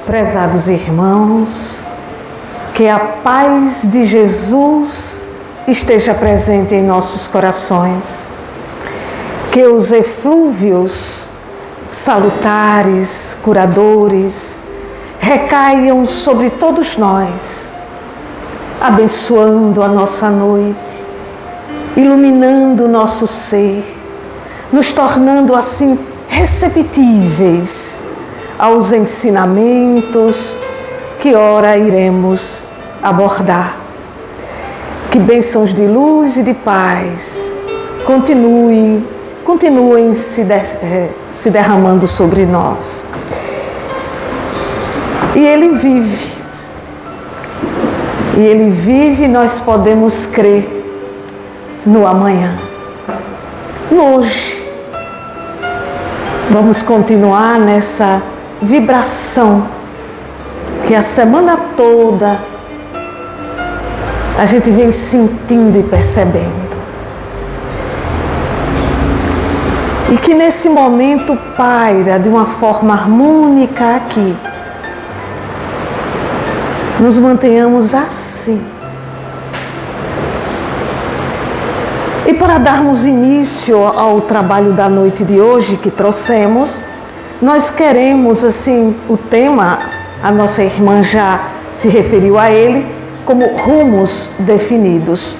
Prezados irmãos, que a paz de Jesus esteja presente em nossos corações, que os eflúvios salutares, curadores, recaiam sobre todos nós, abençoando a nossa noite, iluminando o nosso ser, nos tornando assim receptíveis aos ensinamentos que ora iremos abordar. Que bênçãos de luz e de paz continuem se derramando sobre nós. E Ele vive e nós podemos crer no amanhã, no hoje. Vamos continuar nessa vibração que a semana toda a gente vem sentindo e percebendo. E que nesse momento paira de uma forma harmônica aqui. Nos mantenhamos assim. E para darmos início ao trabalho da noite de hoje que trouxemos, nós queremos, assim, o tema, a nossa irmã já se referiu a ele, como rumos definidos.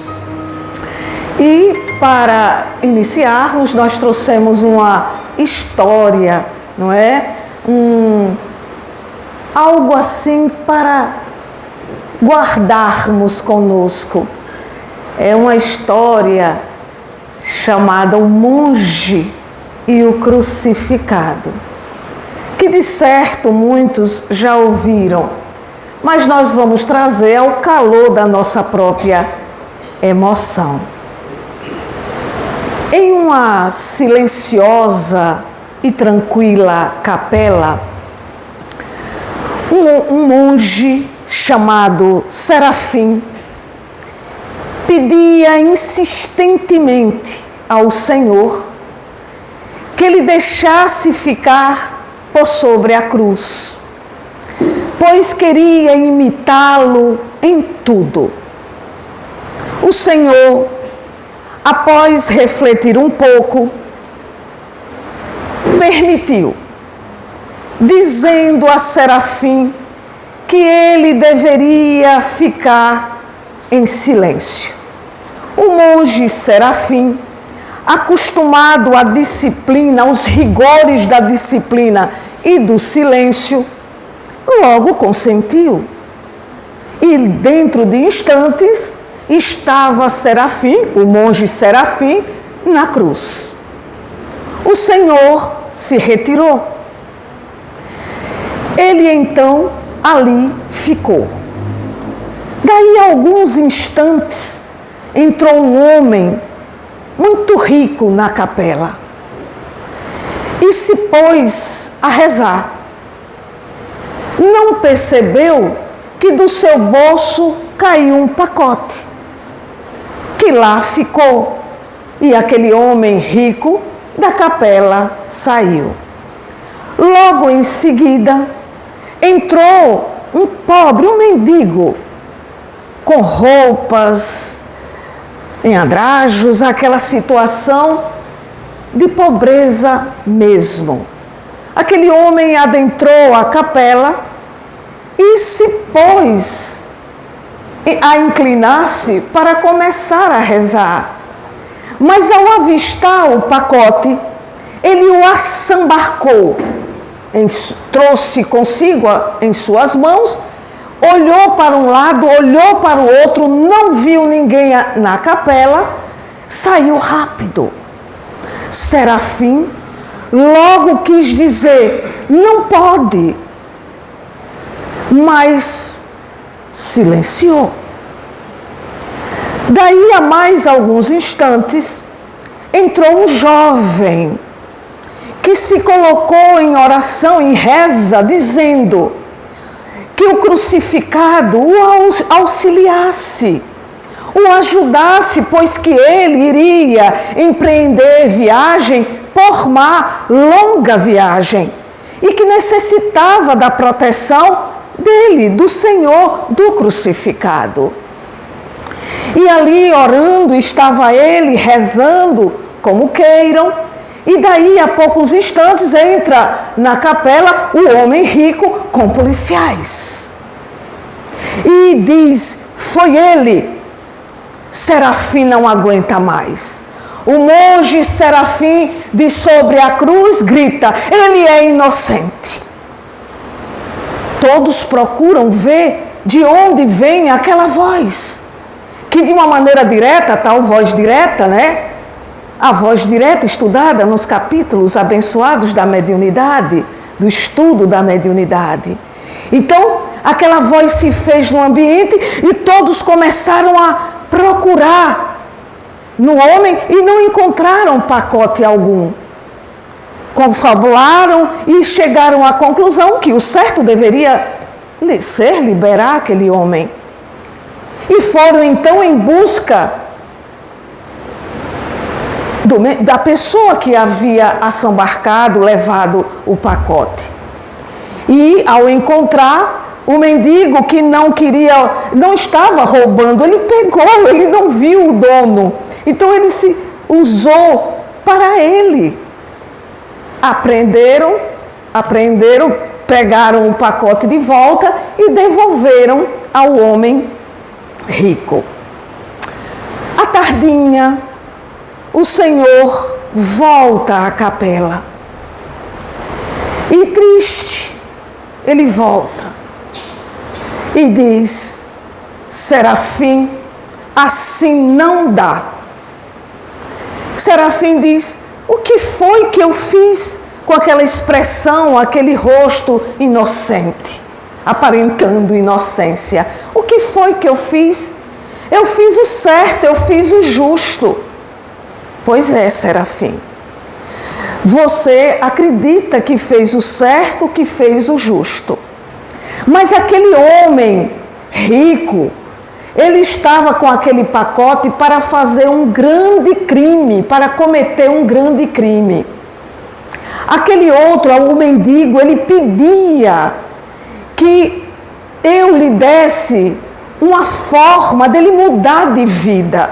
E para iniciarmos, nós trouxemos uma história, não é? Algo assim para guardarmos conosco. É uma história chamada O Monge e o Crucificado, que de certo muitos já ouviram, mas nós vamos trazer ao calor da nossa própria emoção. Em uma silenciosa e tranquila capela, um monge chamado Serafim pedia insistentemente ao Senhor que ele deixasse ficar por sobre a cruz, pois queria imitá-lo em tudo. O Senhor, após refletir um pouco, permitiu, dizendo a Serafim que ele deveria ficar em silêncio. O monge Serafim, acostumado à disciplina, aos rigores da disciplina e do silêncio, logo consentiu. E dentro de instantes estava Serafim, o monge Serafim, na cruz. O Senhor se retirou. Ele então ali ficou. Daí a alguns instantes entrou um homem muito rico na capela e se pôs a rezar. Não percebeu que do seu bolso caiu um pacote, que lá ficou, e aquele homem rico da capela saiu. Logo em seguida entrou um pobre, um mendigo, com roupas em andrajos, aquela situação de pobreza mesmo. Aquele homem adentrou a capela e se pôs a inclinar-se para começar a rezar. Mas ao avistar o pacote, ele o assambarcou, trouxe consigo em suas mãos, olhou para um lado, olhou para o outro, não viu ninguém na capela, saiu rápido. Serafim logo quis dizer, não pode, mas silenciou. Daí a mais alguns instantes, entrou um jovem que se colocou em oração, em reza, dizendo que o crucificado o auxiliasse, o ajudasse, pois que ele iria empreender viagem por mar, longa viagem, e que necessitava da proteção dele, do Senhor, do crucificado. E ali orando estava ele, rezando, como queiram, e daí a poucos instantes entra na capela o homem rico com policiais. E diz, foi ele, Serafim não aguenta mais. O monge Serafim de sobre a cruz grita, ele é inocente. Todos procuram ver de onde vem aquela voz, que de uma maneira direta, tal voz direta, né? A voz direta estudada nos capítulos abençoados da mediunidade, do estudo da mediunidade. Então, aquela voz se fez no ambiente e todos começaram a procurar no homem e não encontraram pacote algum. Confabularam e chegaram à conclusão que o certo deveria ser liberar aquele homem. E foram então em busca da pessoa que havia assambarcado, levado o pacote. E ao encontrar o mendigo que não estava roubando, ele pegou, ele não viu o dono. Então ele se usou para ele. Apreenderam, pegaram o pacote de volta e devolveram ao homem rico. À tardinha, o Senhor volta à capela. E triste, ele volta e diz, Serafim, assim não dá. Serafim diz, o que foi que eu fiz com aquela expressão, aquele rosto inocente, aparentando inocência? O que foi que eu fiz? Eu fiz o certo, eu fiz o justo. Pois é, Serafim. Você acredita que fez o certo, que fez o justo. Mas aquele homem rico, ele estava com aquele pacote para fazer um grande crime, para cometer um grande crime. Aquele outro, o mendigo, ele pedia que eu lhe desse uma forma dele mudar de vida.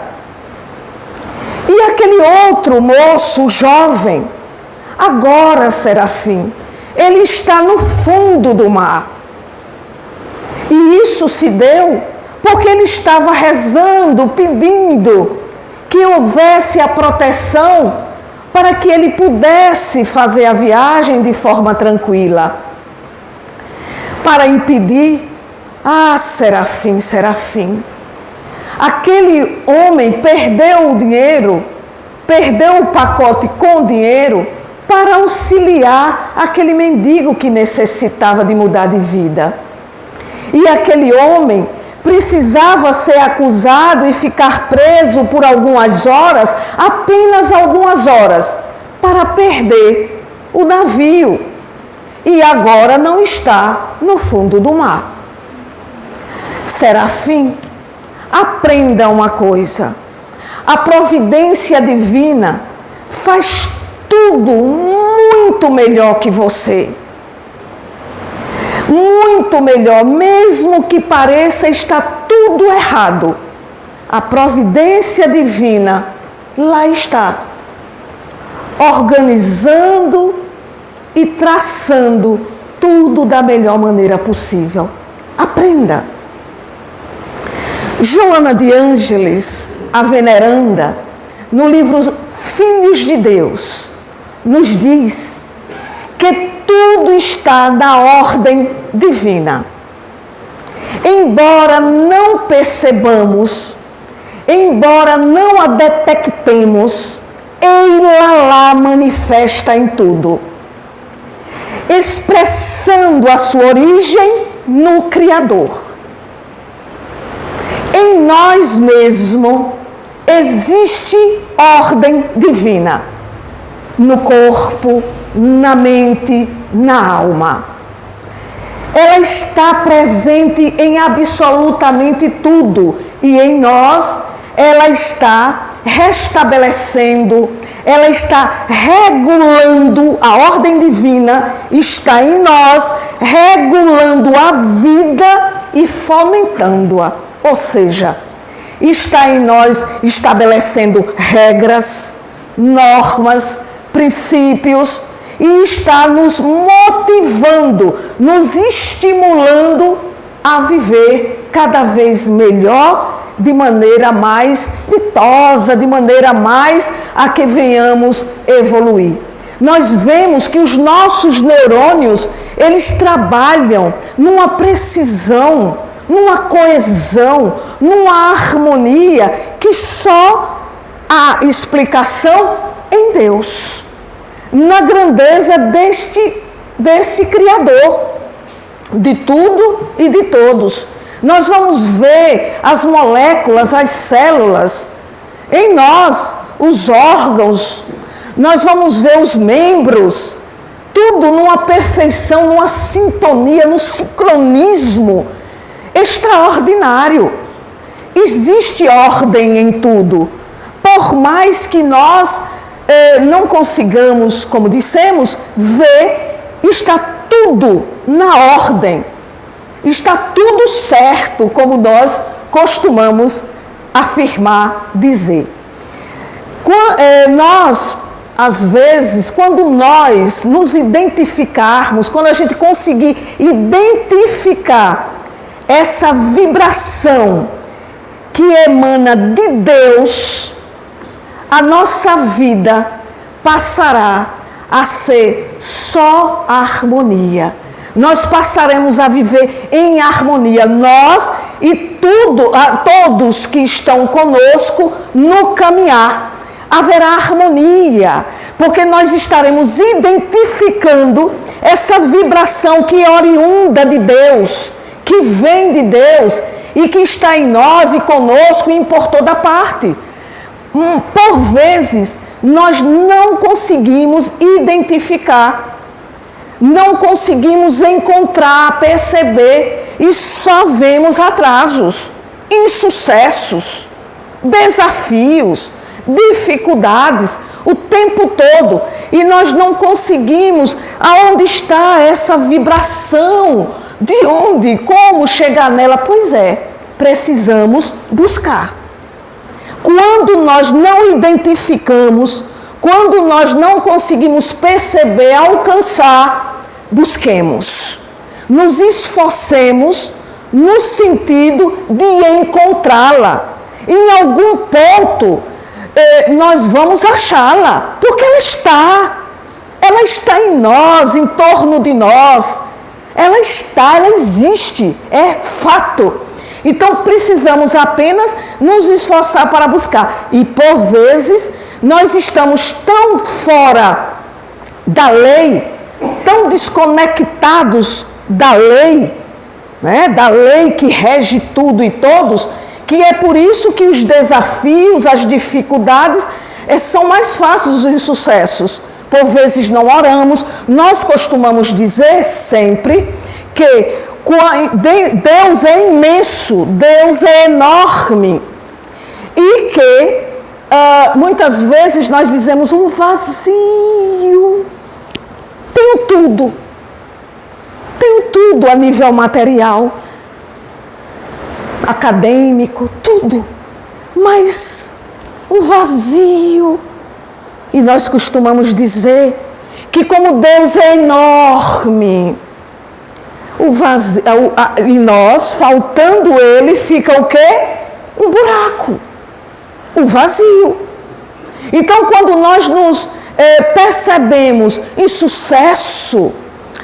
E aquele outro moço jovem, agora, Serafim, ele está no fundo do mar. E isso se deu porque ele estava rezando, pedindo que houvesse a proteção para que ele pudesse fazer a viagem de forma tranquila. Para impedir, Serafim, Serafim, aquele homem perdeu o dinheiro, perdeu o pacote com dinheiro para auxiliar aquele mendigo que necessitava de mudar de vida. E aquele homem precisava ser acusado e ficar preso por algumas horas, apenas algumas horas, para perder o navio. E agora não está no fundo do mar. Serafim, aprenda uma coisa. A providência divina faz tudo muito melhor que você. Muito melhor, mesmo que pareça estar tudo errado. A providência divina lá está, organizando e traçando tudo da melhor maneira possível. Aprenda. Joana de Ângeles, a veneranda, no livro Filhos de Deus, nos diz que tudo está na ordem divina. Embora não percebamos, embora não a detectemos, ela lá manifesta em tudo, expressando a sua origem no Criador. Em nós mesmos existe ordem divina, no corpo, na mente, na alma. Ela está presente em absolutamente tudo e em nós ela está restabelecendo, ela está regulando, a ordem divina está em nós, regulando a vida e fomentando-a. Ou seja, está em nós estabelecendo regras, normas, princípios, e está nos motivando, nos estimulando a viver cada vez melhor, de maneira mais ditosa, de maneira mais a que venhamos evoluir. Nós vemos que os nossos neurônios, eles trabalham numa precisão, numa coesão, numa harmonia que só há explicação em Deus, na grandeza desse Criador de tudo e de todos. Nós vamos ver as moléculas, as células em nós, os órgãos, nós vamos ver os membros, tudo numa perfeição, numa sintonia, num sincronismo extraordinário. Existe ordem em tudo. Por mais que nós não consigamos, como dissemos, ver, está tudo na ordem. Está tudo certo, como nós costumamos afirmar, dizer. Nós, às vezes, quando nós nos identificarmos, quando a gente conseguir identificar essa vibração que emana de Deus, a nossa vida passará a ser só harmonia. Nós passaremos a viver em harmonia, nós e todos que estão conosco no caminhar. Haverá harmonia, porque nós estaremos identificando essa vibração que é oriunda de Deus, que vem de Deus e que está em nós e conosco e por toda parte. Por vezes, nós não conseguimos identificar, não conseguimos encontrar, perceber e só vemos atrasos, insucessos, desafios, dificuldades o tempo todo. E nós não conseguimos aonde está essa vibração, de onde, como chegar nela. Pois é, precisamos buscar. Quando nós não identificamos, quando nós não conseguimos perceber, alcançar, busquemos. Nos esforcemos no sentido de encontrá-la. Em algum ponto, nós vamos achá-la, porque ela está em nós, em torno de nós. Ela existe, é fato. Então, precisamos apenas nos esforçar para buscar. E, por vezes, nós estamos tão fora da lei, tão desconectados da lei, né? Da lei que rege tudo e todos, que é por isso que os desafios, as dificuldades são mais fáceis os insucessos. Por vezes não oramos. Nós costumamos dizer sempre que Deus é imenso, Deus é enorme, e que muitas vezes nós dizemos um vazio. Tenho tudo a nível material, acadêmico, tudo, mas um vazio. E nós costumamos dizer que como Deus é enorme, o vazio, em nós, faltando Ele, fica o quê? Um buraco, o vazio. Então, quando nós nos percebemos insucesso,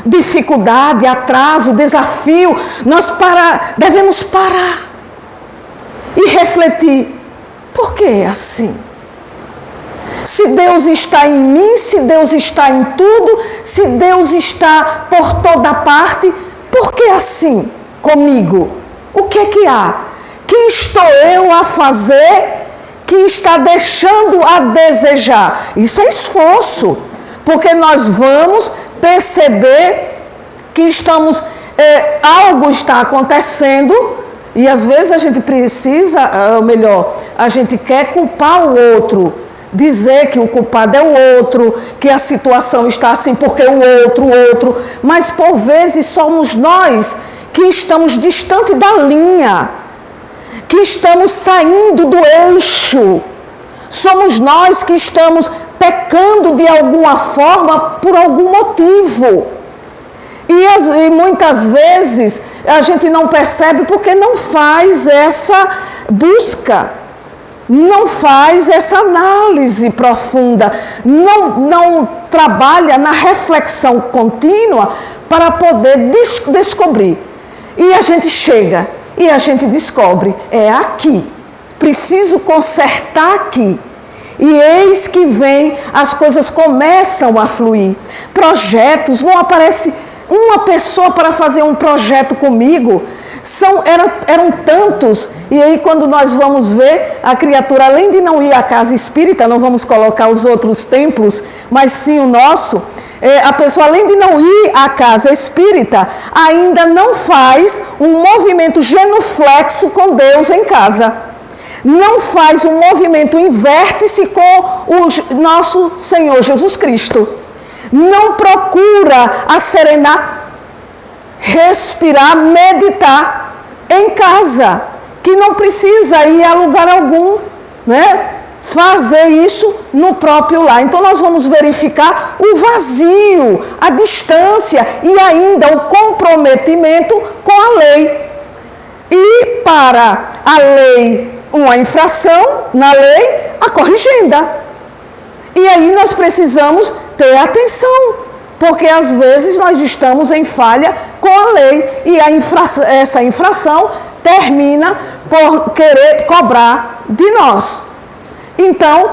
dificuldade, atraso, desafio, nós devemos parar e refletir. Por que é assim? Se Deus está em mim, se Deus está em tudo, se Deus está por toda parte, por que assim comigo? O que é que há? Que estou eu a fazer que está deixando a desejar? Isso é esforço, porque nós vamos perceber que algo está acontecendo e às vezes a gente precisa, ou melhor, a gente quer culpar o outro dizer que o culpado é o outro, que a situação está assim porque o outro, mas por vezes somos nós que estamos distante da linha, que estamos saindo do eixo, somos nós que estamos pecando de alguma forma por algum motivo. E muitas vezes a gente não percebe porque não faz essa busca, não faz essa análise profunda, não trabalha na reflexão contínua para poder descobrir. E a gente chega e a gente descobre, é aqui, preciso consertar aqui. E eis que vem, as coisas começam a fluir. Projetos, não aparece uma pessoa para fazer um projeto comigo. Eram tantos. E aí quando nós vamos ver, a criatura, além de não ir à casa espírita, não vamos colocar os outros templos, mas sim o nosso, a pessoa, além de não ir à casa espírita, ainda não faz um movimento genuflexo com Deus em casa. Não faz um movimento em vértice com o nosso Senhor Jesus Cristo. Não procura acerenar, respirar, meditar em casa, que não precisa ir a lugar algum, né? Fazer isso no próprio lar. Então nós vamos verificar o vazio, a distância e ainda o comprometimento com a lei. E para a lei, uma infração na lei, a corrigenda. E aí nós precisamos ter atenção, porque às vezes nós estamos em falha com a lei e essa infração termina por querer cobrar de nós. Então,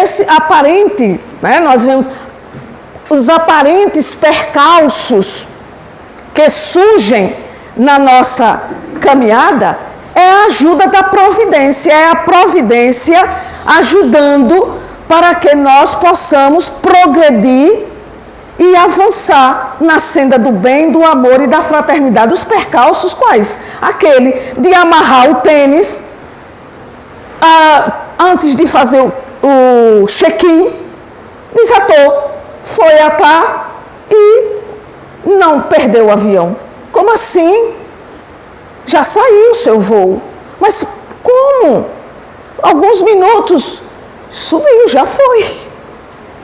esse aparente, né, nós vemos os aparentes percalços que surgem na nossa caminhada, é a ajuda da providência, é a providência ajudando para que nós possamos progredir e avançar na senda do bem, do amor e da fraternidade. Os percalços quais? Aquele de amarrar o tênis antes de fazer o check-in, desatou, foi atar e não perdeu o avião. Como assim? Já saiu o seu voo. Mas como? Alguns minutos, subiu, já foi.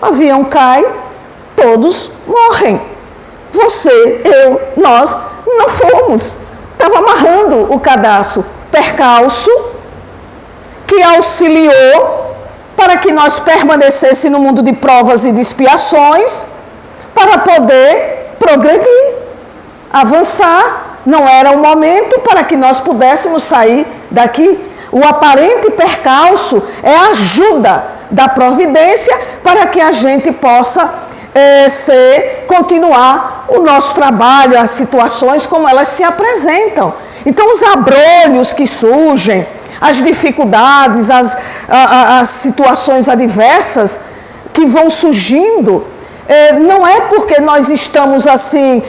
O avião cai, todos morrem. Você, eu, nós não fomos. Estava amarrando o cadastro. Percalço que auxiliou para que nós permanecêssemos no mundo de provas e de expiações, para poder progredir, avançar. Não era o momento para que nós pudéssemos sair daqui. O aparente percalço é a ajuda da providência para que a gente possa continuar o nosso trabalho, as situações como elas se apresentam. Então, os abrolhos que surgem, as dificuldades, as situações adversas que vão surgindo, não é porque nós estamos assim,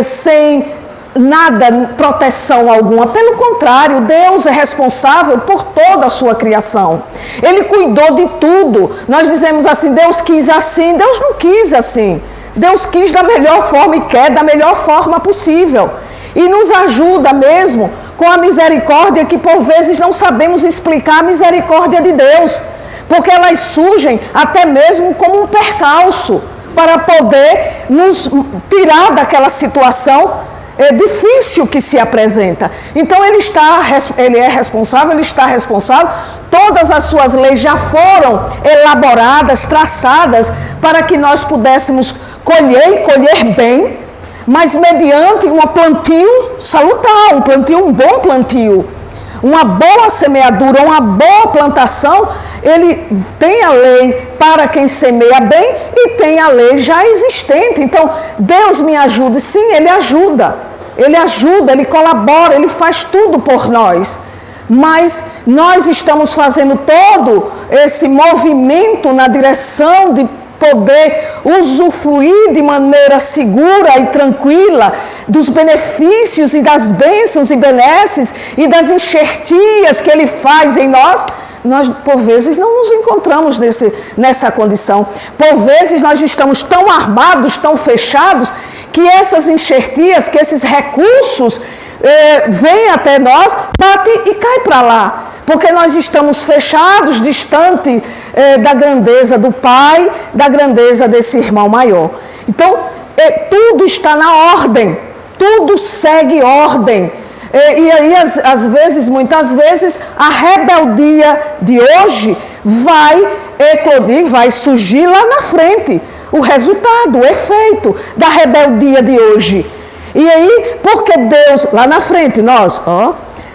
sem nada, proteção alguma. Pelo contrário, Deus é responsável por toda a sua criação. Ele cuidou de tudo. Nós dizemos assim, Deus quis assim. Deus não quis assim. Deus quis da melhor forma e quer da melhor forma possível. E nos ajuda mesmo com a misericórdia, que por vezes não sabemos explicar a misericórdia de Deus, porque elas surgem até mesmo como um percalço para poder nos tirar daquela situação difícil que se apresenta. Então ele é responsável, ele está responsável. Todas as suas leis já foram elaboradas, traçadas, para que nós pudéssemos colher bem, mas mediante um plantio salutar, um bom plantio, uma boa semeadura, uma boa plantação. Ele tem a lei para quem semeia bem e tem a lei já existente. Então, Deus me ajuda. Sim, Ele ajuda, Ele colabora, Ele faz tudo por nós. Mas nós estamos fazendo todo esse movimento na direção de poder usufruir de maneira segura e tranquila dos benefícios e das bênçãos e benesses e das enxertias que Ele faz em nós. nós, por vezes, não nos encontramos nessa condição. Por vezes, nós estamos tão armados, tão fechados, que essas enxertias, que esses recursos vêm até nós, batem e caem para lá. Porque nós estamos fechados, distante da grandeza do Pai, da grandeza desse irmão maior. Então, tudo está na ordem, tudo segue ordem. E aí, às vezes, muitas vezes, a rebeldia de hoje vai eclodir, vai surgir lá na frente. O resultado, o efeito da rebeldia de hoje. E aí, porque Deus, lá na frente, nós,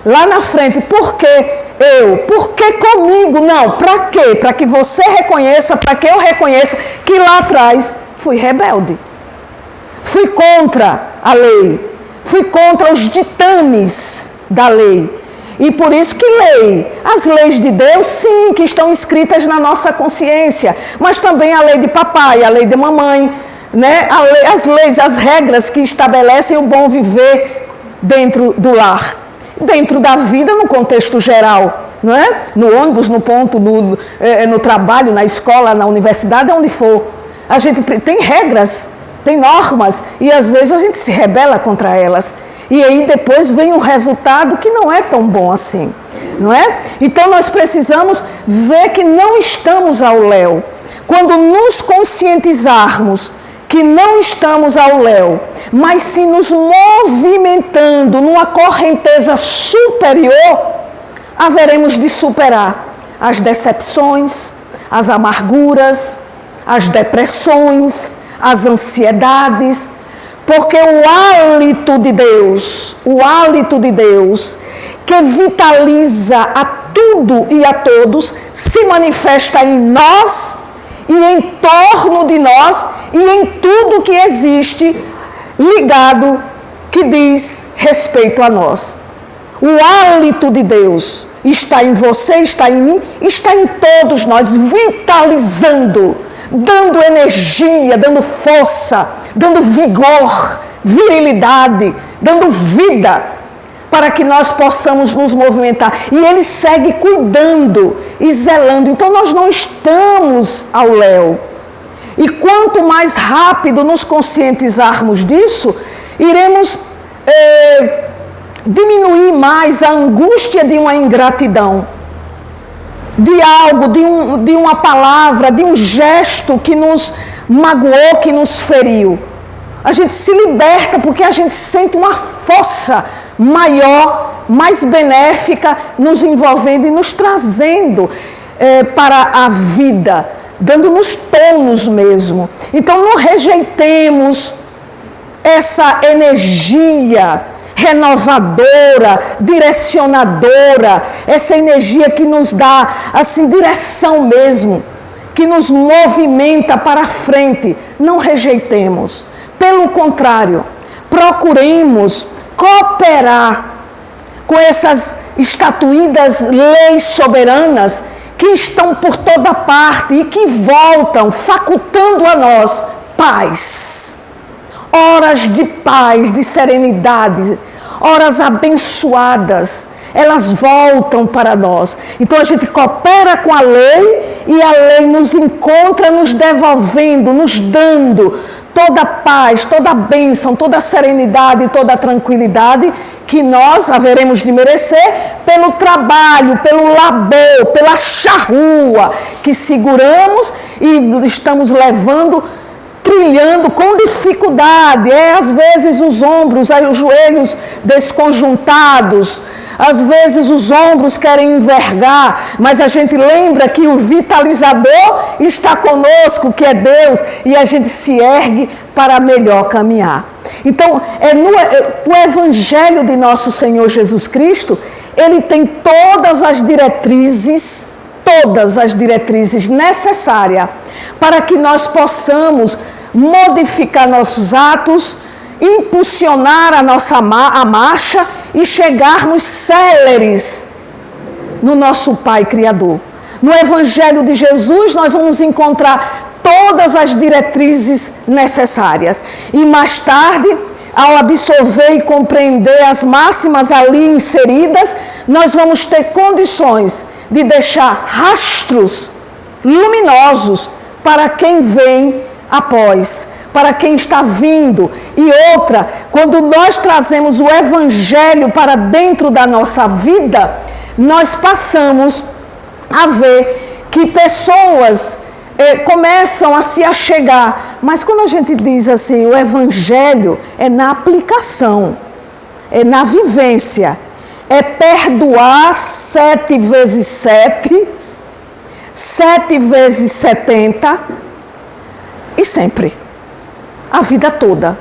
lá na frente, por que eu? Por que comigo? Não, para quê? Para que você reconheça, para que eu reconheça que lá atrás fui rebelde. Fui contra a lei. Fui contra os ditames da lei. E por isso que as leis de Deus, sim, que estão escritas na nossa consciência, mas também a lei de papai, a lei de mamãe, né? As leis, as regras que estabelecem o bom viver dentro do lar, dentro da vida no contexto geral, não é? No ônibus, no ponto, no trabalho, na escola, na universidade, onde for. A gente tem regras, tem normas, e às vezes a gente se rebela contra elas. E aí depois vem um resultado que não é tão bom assim, não é? Então nós precisamos ver que não estamos ao léu. Quando nos conscientizarmos que não estamos ao léu, mas sim nos movimentando numa correnteza superior, haveremos de superar as decepções, as amarguras, as depressões, as ansiedades, porque o hálito de Deus, que vitaliza a tudo e a todos, se manifesta em nós e em torno de nós e em tudo que existe ligado, que diz respeito a nós. O hálito de Deus está em você, está em mim, está em todos nós, vitalizando, dando energia, dando força, dando vigor, virilidade, dando vida, para que nós possamos nos movimentar. E Ele segue cuidando e zelando. Então nós não estamos ao léu. E quanto mais rápido nos conscientizarmos disso, iremos diminuir mais a angústia de uma ingratidão, de algo, de uma palavra, de um gesto que nos magoou, que nos feriu. A gente se liberta porque a gente sente uma força maior, mais benéfica, nos envolvendo e nos trazendo para a vida, dando-nos tônus mesmo. Então não rejeitemos essa energia renovadora, direcionadora, essa energia que nos dá assim direção mesmo, que nos movimenta para frente. Não rejeitemos. Pelo contrário, procuremos cooperar com essas estatuídas leis soberanas que estão por toda parte e que voltam facultando a nós paz. Horas de paz, de serenidade, horas abençoadas, elas voltam para nós. Então a gente coopera com a lei e a lei nos encontra, nos devolvendo, nos dando toda a paz, toda a bênção, toda a serenidade, toda a tranquilidade que nós haveremos de merecer pelo trabalho, pelo labor, pela charrua que seguramos e estamos levando, trilhando com dificuldade, às vezes os ombros, aí os joelhos desconjuntados, às vezes os ombros querem envergar, mas a gente lembra que o vitalizador está conosco, que é Deus, e a gente se ergue para melhor caminhar. Então, o Evangelho de nosso Senhor Jesus Cristo, ele tem todas as diretrizes necessárias para que nós possamos modificar nossos atos, impulsionar a nossa marcha e chegarmos céleres no nosso Pai Criador. No Evangelho de Jesus nós vamos encontrar todas as diretrizes necessárias. E mais tarde, ao absorver e compreender as máximas ali inseridas, nós vamos ter condições de deixar rastros luminosos para quem vem após, para quem está vindo. E outra, quando nós trazemos o Evangelho para dentro da nossa vida, nós passamos a ver que pessoas começam a se achegar. Mas quando a gente diz assim, o Evangelho é na aplicação, é na vivência, é perdoar 7 vezes 7, 7 vezes 70 e sempre, a vida toda.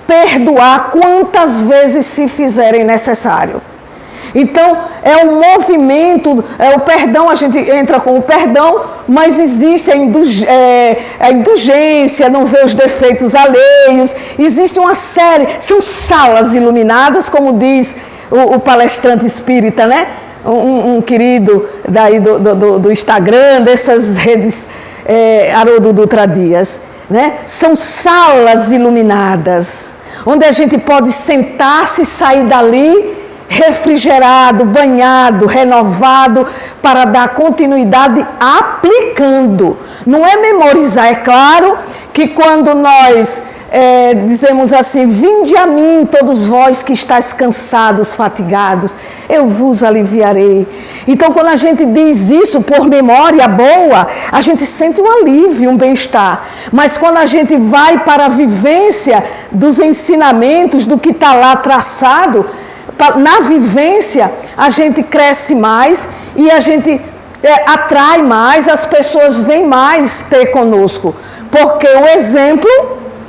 Perdoar quantas vezes se fizerem necessário. Então, é um movimento, o perdão, a gente entra com o perdão, mas existe a indulgência, não ver os defeitos alheios, existe uma série, são salas iluminadas, como diz o palestrante espírita, né? Um querido daí do Instagram, dessas redes, Haroldo Dutra Dias, né? São salas iluminadas, onde a gente pode sentar-se e sair dali refrigerado, banhado, renovado, para dar continuidade aplicando. Não é memorizar, é claro que quando nós dizemos assim, vinde a mim todos vós que estáis cansados, fatigados, eu vos aliviarei. Então quando a gente diz isso por memória boa, a gente sente um alívio, um bem-estar. Mas quando a gente vai para a vivência dos ensinamentos, do que está lá traçado, na vivência, a gente cresce mais e a gente atrai mais, as pessoas vêm mais ter conosco. Porque o exemplo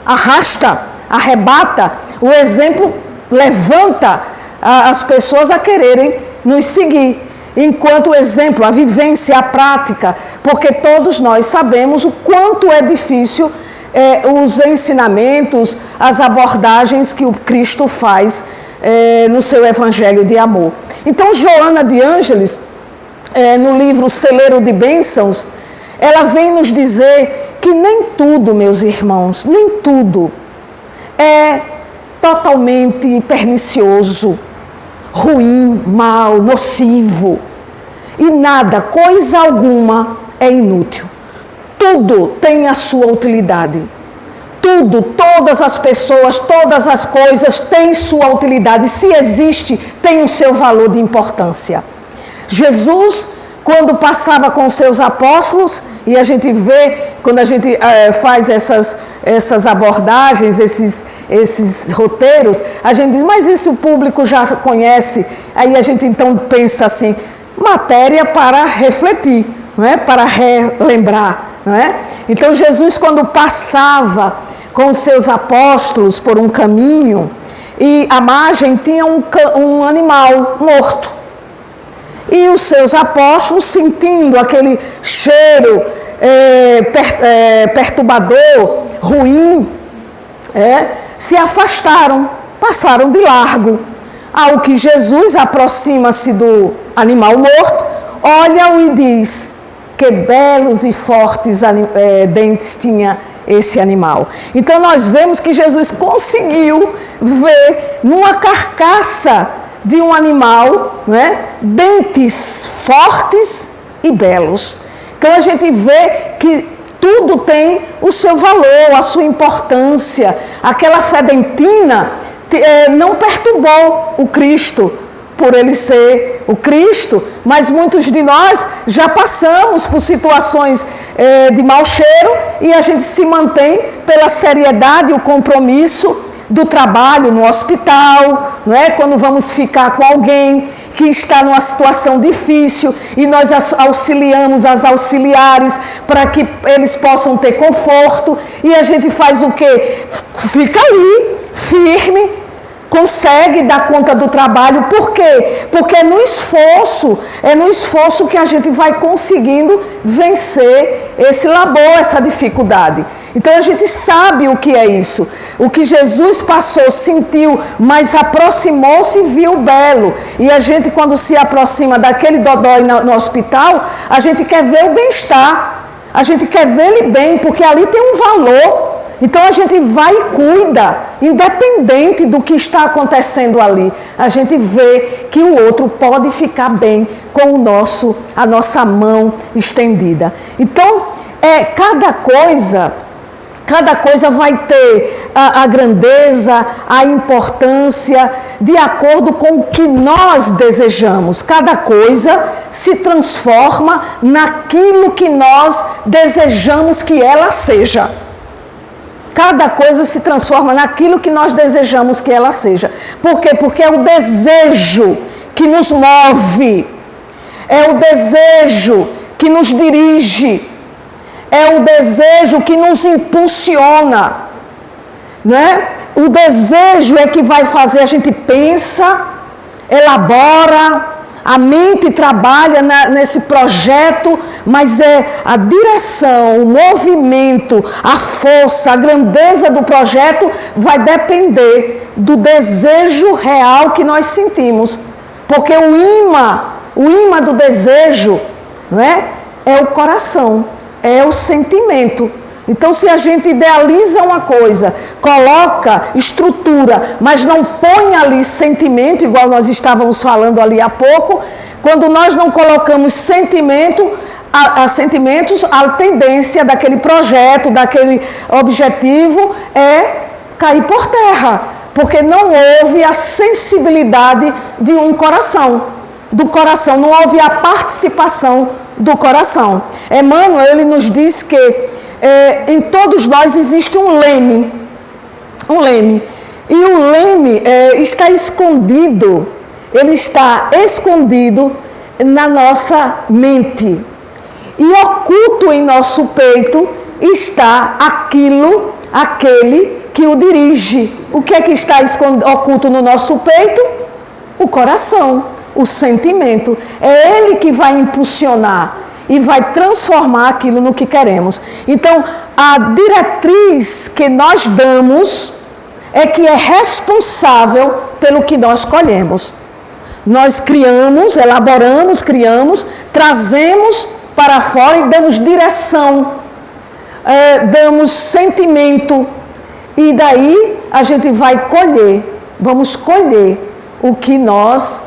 arrasta, arrebata, o exemplo levanta as pessoas a quererem nos seguir. Enquanto o exemplo, a vivência, a prática, porque todos nós sabemos o quanto é difícil os ensinamentos, as abordagens que o Cristo faz no seu Evangelho de amor. Então, Joana de Ângeles, no livro Celeiro de Bênçãos, ela vem nos dizer que nem tudo, meus irmãos, nem tudo é totalmente pernicioso, ruim, mal, nocivo. E nada, coisa alguma é inútil. Tudo tem a sua utilidade. Tudo, todas as pessoas, todas as coisas têm sua utilidade. Se existe, tem o seu valor de importância. Jesus, quando passava com os seus apóstolos, e a gente vê, quando a gente faz essas abordagens, esses roteiros, a gente diz, mas isso o público já conhece. Aí a gente então pensa assim, matéria para refletir, não é? Para relembrar. Não é? Então Jesus, quando passava com os seus apóstolos por um caminho, e à margem tinha um animal morto, e os seus apóstolos, sentindo aquele cheiro perturbador, ruim, se afastaram, passaram de largo. Ao que Jesus aproxima-se do animal morto, olha-o e diz, que belos e fortes dentes tinha esse animal. Então nós vemos que Jesus conseguiu ver numa carcaça de um animal, não é? Dentes fortes e belos. Então a gente vê que tudo tem o seu valor, a sua importância. Aquela fedentina não perturbou o Cristo, por ele ser o Cristo, mas muitos de nós já passamos por situações de mau cheiro e a gente se mantém pela seriedade e o compromisso do trabalho no hospital, não é? Quando vamos ficar com alguém que está numa situação difícil e nós auxiliamos as auxiliares para que eles possam ter conforto e a gente faz o quê? Fica ali, firme, consegue dar conta do trabalho. Por quê? Porque é no esforço que a gente vai conseguindo vencer esse labor, essa dificuldade. Então a gente sabe o que é isso. O que Jesus passou, sentiu, mas aproximou-se e viu belo. E a gente, quando se aproxima daquele dodói no hospital, a gente quer ver o bem-estar. A gente quer ver ele bem, porque ali tem um valor. Então a gente vai e cuida, independente do que está acontecendo ali. A gente vê que o outro pode ficar bem com a nossa mão estendida. Então, cada coisa vai ter a grandeza, a importância, de acordo com o que nós desejamos. Cada coisa se transforma naquilo que nós desejamos que ela seja. Cada coisa se transforma naquilo que nós desejamos que ela seja. Por quê? Porque é o desejo que nos move. É o desejo que nos dirige. É o desejo que nos impulsiona. Né? O desejo é que vai fazer, a gente pensa, elabora, a mente trabalha nesse projeto, mas é a direção, o movimento, a força, a grandeza do projeto vai depender do desejo real que nós sentimos. Porque o imã do desejo, né, é o coração, é o sentimento. Então, se a gente idealiza uma coisa, coloca estrutura, mas não põe ali sentimento, igual nós estávamos falando ali há pouco, quando nós não colocamos sentimentos, a tendência daquele projeto, daquele objetivo é cair por terra, porque não houve a sensibilidade de um coração, do coração, não houve a participação do coração. Emmanuel, ele nos diz que em todos nós existe um leme. E o leme está escondido, ele está escondido na nossa mente. E oculto em nosso peito está aquele que o dirige. O que é que está oculto no nosso peito? O coração, o sentimento. É ele que vai impulsionar e vai transformar aquilo no que queremos. Então, a diretriz que nós damos é que é responsável pelo que nós colhemos. Nós criamos, elaboramos, trazemos para fora e damos direção, damos sentimento. E daí a gente vai vamos colher o que nós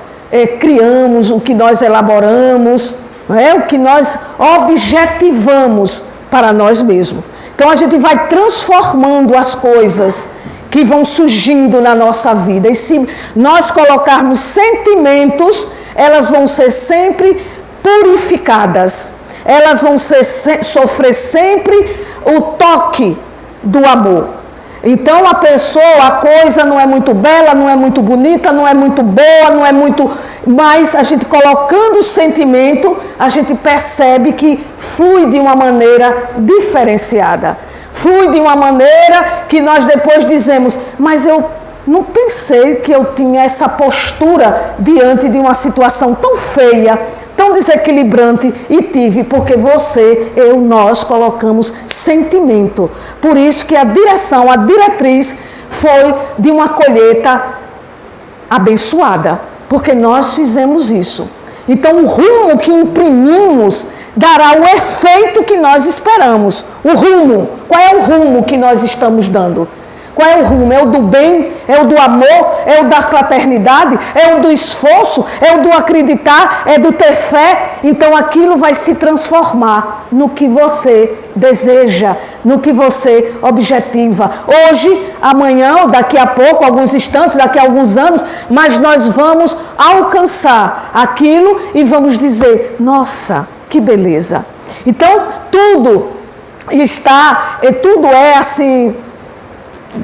criamos, o que nós elaboramos, o que nós objetivamos para nós mesmos. Então a gente vai transformando as coisas que vão surgindo na nossa vida. E se nós colocarmos sentimentos, elas vão ser sempre purificadas. Elas vão sofrer sempre o toque do amor. Então a coisa não é muito bela, não é muito bonita, não é muito boa, não é muito... Mas a gente colocando o sentimento, a gente percebe que flui de uma maneira diferenciada. Flui de uma maneira que nós depois dizemos, mas eu não pensei que eu tinha essa postura diante de uma situação tão feia, tão desequilibrante, e tive, porque nós colocamos sentimento. Por isso que a diretriz foi de uma colheita abençoada, porque nós fizemos isso. Então o rumo que imprimimos dará o efeito que nós esperamos. O rumo, qual é o rumo que nós estamos dando? Qual é o rumo? É o do bem? É o do amor? É o da fraternidade? É o do esforço? É o do acreditar? É do ter fé? Então aquilo vai se transformar no que você deseja, no que você objetiva. Hoje, amanhã, ou daqui a pouco, alguns instantes, daqui a alguns anos, mas nós vamos alcançar aquilo e vamos dizer, nossa, que beleza. Então, tudo é assim...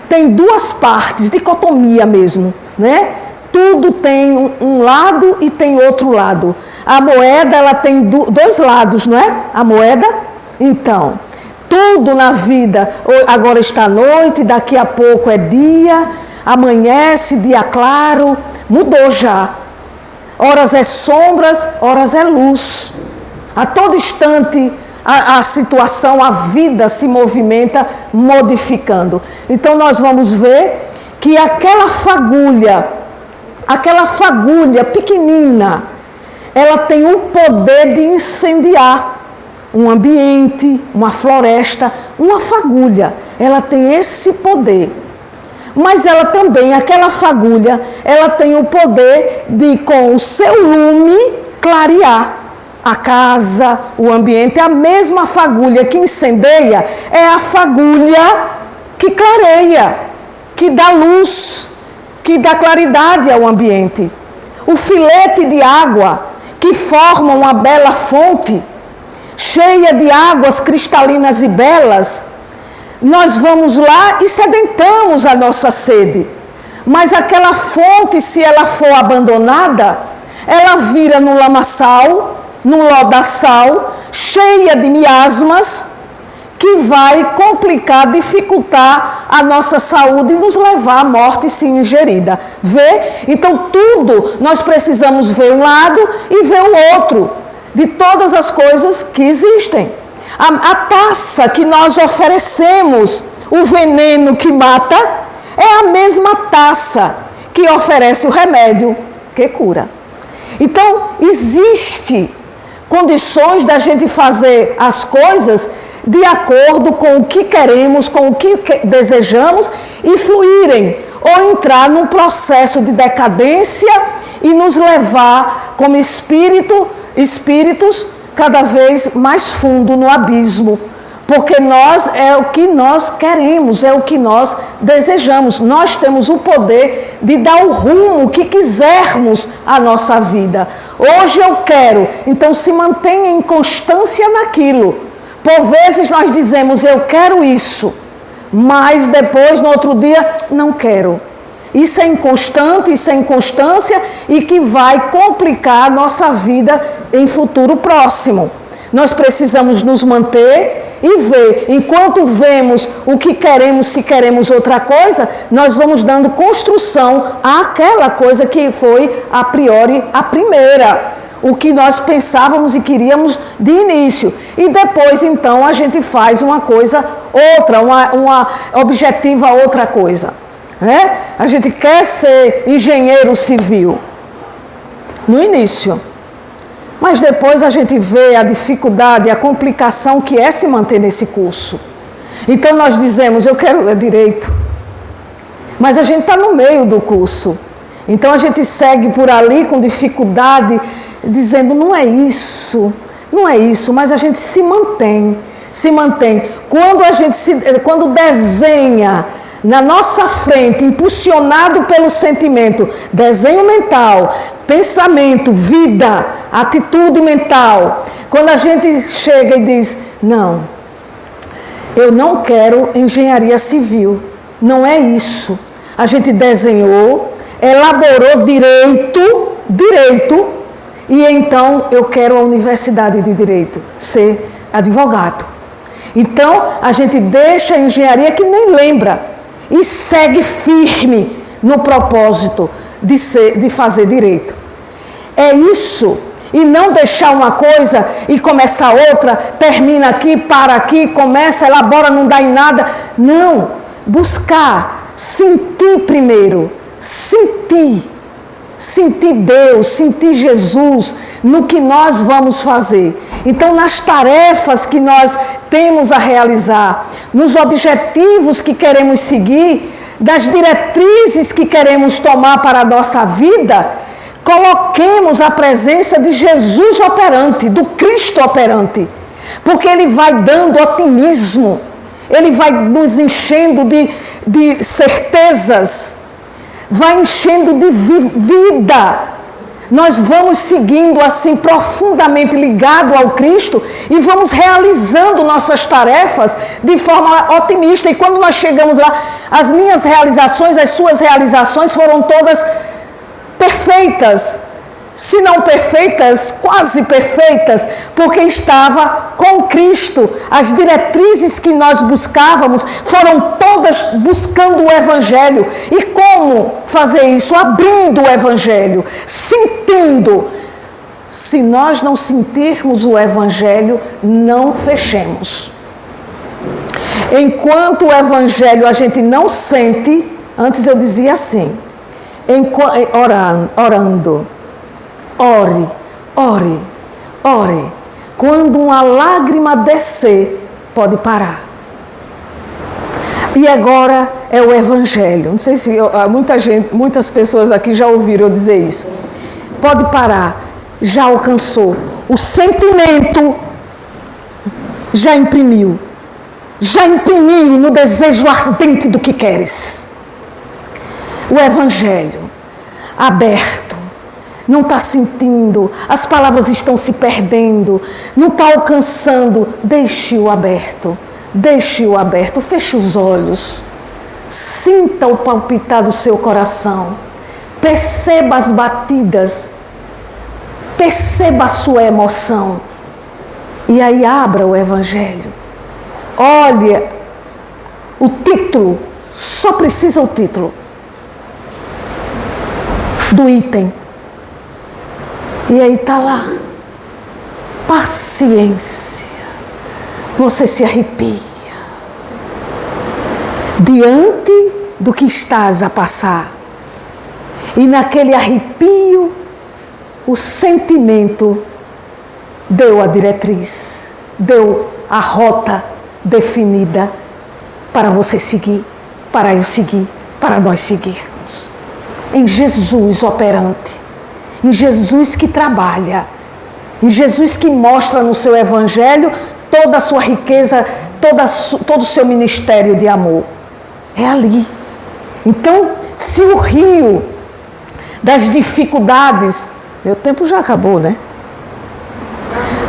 Tem duas partes, dicotomia mesmo, né? Tudo tem um lado e tem outro lado. A moeda, ela tem dois lados, não é? A moeda, então, tudo na vida, agora está noite, daqui a pouco é dia, amanhece, dia claro, mudou já. Horas é sombras, horas é luz. A todo instante, a situação, a vida se movimenta modificando. Então nós vamos ver que aquela fagulha pequenina, ela tem o poder de incendiar um ambiente, uma floresta, uma fagulha. ela tem esse poder. Mas ela também, aquela fagulha, ela tem o poder de, com o seu lume, clarear a casa, o ambiente. A mesma fagulha que incendeia é a fagulha que clareia, que dá luz, que dá claridade ao ambiente. O filete de água que forma uma bela fonte, cheia de águas cristalinas e belas, nós vamos lá e sedentamos a nossa sede. Mas aquela fonte, se ela for abandonada, ela vira num lamaçal, num lodaçal, cheia de miasmas, que vai complicar, dificultar a nossa saúde e nos levar à morte se ingerida. Vê? Então tudo nós precisamos ver um lado e ver o outro, de todas as coisas que existem. A taça que nós oferecemos, o veneno que mata, é a mesma taça que oferece o remédio que cura. Então, existe condições da gente fazer as coisas de acordo com o que queremos, com o que desejamos e fluírem, ou entrar num processo de decadência e nos levar como espíritos cada vez mais fundo no abismo, porque é o que nós queremos, é o que nós desejamos. Nós temos o poder de dar o rumo que quisermos à nossa vida. Hoje eu quero, então se mantenha em constância naquilo. Por vezes nós dizemos, eu quero isso, mas depois, no outro dia, não quero. Isso é inconstante, isso é inconstância e que vai complicar a nossa vida em futuro próximo. Nós precisamos nos manter e ver. Enquanto vemos o que queremos, se queremos outra coisa, nós vamos dando construção àquela coisa que foi, a priori, a primeira. O que nós pensávamos e queríamos de início. E depois, então, a gente faz uma coisa outra, uma objetiva outra coisa. A gente quer ser engenheiro civil no início, mas depois a gente vê a dificuldade, a complicação que é se manter nesse curso. Então nós dizemos, eu quero direito, mas a gente está no meio do curso. Então a gente segue por ali com dificuldade, dizendo, não é isso, mas a gente se mantém. Quando desenha na nossa frente, impulsionado pelo sentimento, desenho mental, pensamento, vida, atitude mental. Quando a gente chega e diz, não, eu não quero engenharia civil, não é isso. A gente desenhou, elaborou direito, e então eu quero a universidade de direito, ser advogado. Então, a gente deixa a engenharia que nem lembra, e segue firme no propósito de fazer direito. É isso. E não deixar uma coisa e começar outra, termina aqui, para aqui, começa, elabora, não dá em nada. Não. Buscar, sentir primeiro. Sentir Deus, sentir Jesus no que nós vamos fazer. Então, nas tarefas que nós temos a realizar, nos objetivos que queremos seguir, das diretrizes que queremos tomar para a nossa vida, coloquemos a presença de Jesus operante, do Cristo operante, porque Ele vai dando otimismo, Ele vai nos enchendo de certezas, vai enchendo de vida. Nós vamos seguindo assim profundamente ligado ao Cristo e vamos realizando nossas tarefas de forma otimista. E quando nós chegamos lá, as minhas realizações, as suas realizações foram todas perfeitas. Se não perfeitas, quase perfeitas, porque estava com Cristo. As diretrizes que nós buscávamos foram todas buscando o Evangelho. E como fazer isso? Abrindo o Evangelho, sentindo. Se nós não sentirmos o Evangelho, não fechemos. Enquanto o Evangelho a gente não sente, antes eu dizia assim, orando. Ore. Quando uma lágrima descer, pode parar. E agora é o Evangelho. Não sei se muitas pessoas aqui já ouviram eu dizer isso. Pode parar. Já alcançou. O sentimento já imprimiu. Já imprimiu no desejo ardente do que queres. O Evangelho aberto. Não está sentindo, as palavras estão se perdendo, não está alcançando. Deixe-o aberto. Deixe-o aberto, feche os olhos, sinta o palpitar do seu coração, perceba as batidas, perceba a sua emoção, e aí abra o Evangelho. Olha, o título, só precisa o título do item, e aí está lá, paciência. Você se arrepia diante do que estás a passar. E naquele arrepio, o sentimento deu a diretriz, deu a rota definida para você seguir, para eu seguir, para nós seguirmos. Em Jesus operante, em Jesus que trabalha, em Jesus que mostra no seu Evangelho toda a sua riqueza, todo o seu ministério de amor. É ali. Então, se o rio das dificuldades... Meu tempo já acabou, né?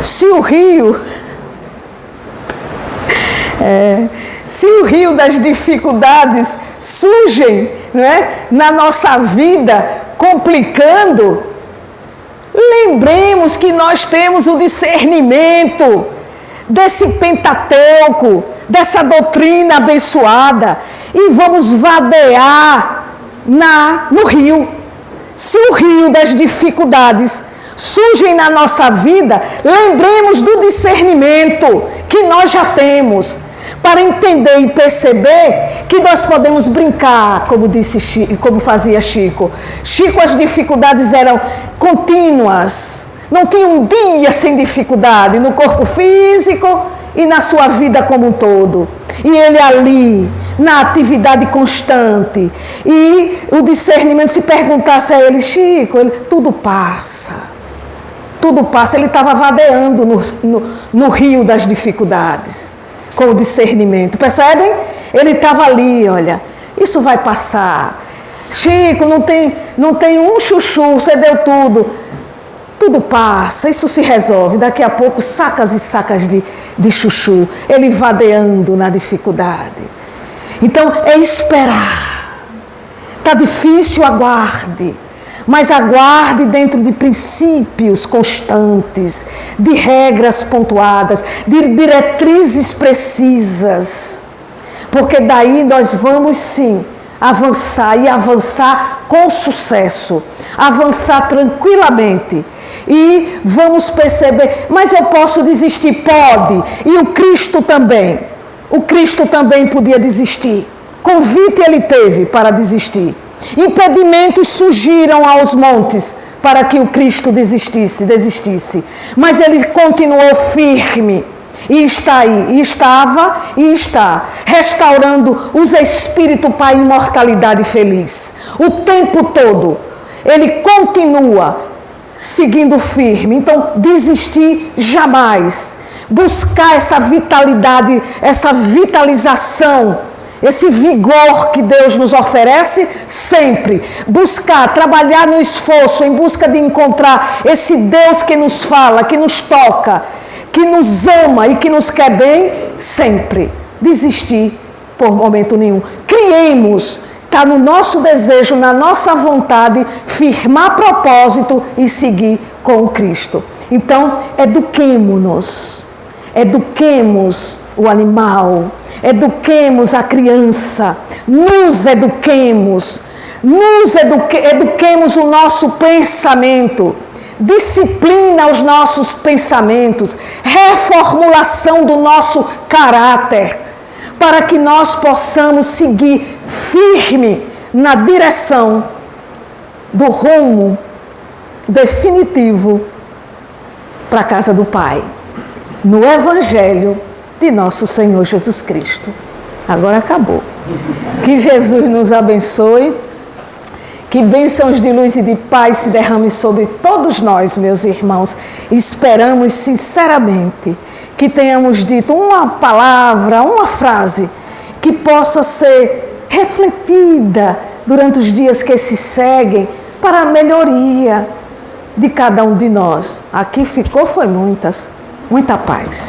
Se o rio... se o rio das dificuldades surgem, não é, na nossa vida, complicando, lembremos que nós temos o discernimento desse Pentateuco, dessa doutrina abençoada, e vamos vadear no rio. Se o rio das dificuldades surgem na nossa vida, lembremos do discernimento que nós já temos, para entender e perceber que nós podemos brincar, como fazia Chico. Chico, as dificuldades eram contínuas. Não tinha um dia sem dificuldade no corpo físico e na sua vida como um todo. E ele ali, na atividade constante. E o discernimento, se perguntasse a ele, Chico, tudo passa. Tudo passa. Ele estava vadeando no rio das dificuldades, com o discernimento. Percebem? Ele estava ali, olha, isso vai passar. Chico, não tem um chuchu, você deu tudo. Tudo passa, isso se resolve. Daqui a pouco, sacas e sacas de chuchu. Ele vadeando na dificuldade. Então, é esperar. Está difícil, aguarde. Mas aguarde dentro de princípios constantes, de regras pontuadas, de diretrizes precisas. Porque daí nós vamos, sim, avançar e avançar com sucesso. Avançar tranquilamente. E vamos perceber, mas eu posso desistir? Pode. E o Cristo também. O Cristo também podia desistir. Convite ele teve para desistir. Impedimentos surgiram aos montes para que o Cristo desistisse. Mas ele continuou firme. E está aí, e estava e está, restaurando os espíritos para a imortalidade feliz. O tempo todo, ele continua seguindo firme. Então, desistir jamais. Buscar essa vitalidade, essa vitalização, esse vigor que Deus nos oferece sempre. Buscar, trabalhar no esforço em busca de encontrar esse Deus que nos fala, que nos toca, que nos ama e que nos quer bem sempre. Desistir por momento nenhum. Criemos. Está no nosso desejo, na nossa vontade, firmar propósito e seguir com o Cristo. Então, eduquemo-nos. Eduquemos o animal. Eduquemos a criança. Nos eduquemos. Eduquemos o nosso pensamento. Disciplina os nossos pensamentos. Reformulação do nosso caráter. Para que nós possamos seguir firme na direção do rumo definitivo para a casa do Pai, no Evangelho de nosso Senhor Jesus Cristo. Agora acabou. Que Jesus nos abençoe. Que bênçãos de luz e de paz se derramem sobre todos nós, meus irmãos. Esperamos sinceramente que tenhamos dito uma palavra, uma frase que possa ser refletida durante os dias que se seguem para a melhoria de cada um de nós. Aqui ficou, foi muita paz.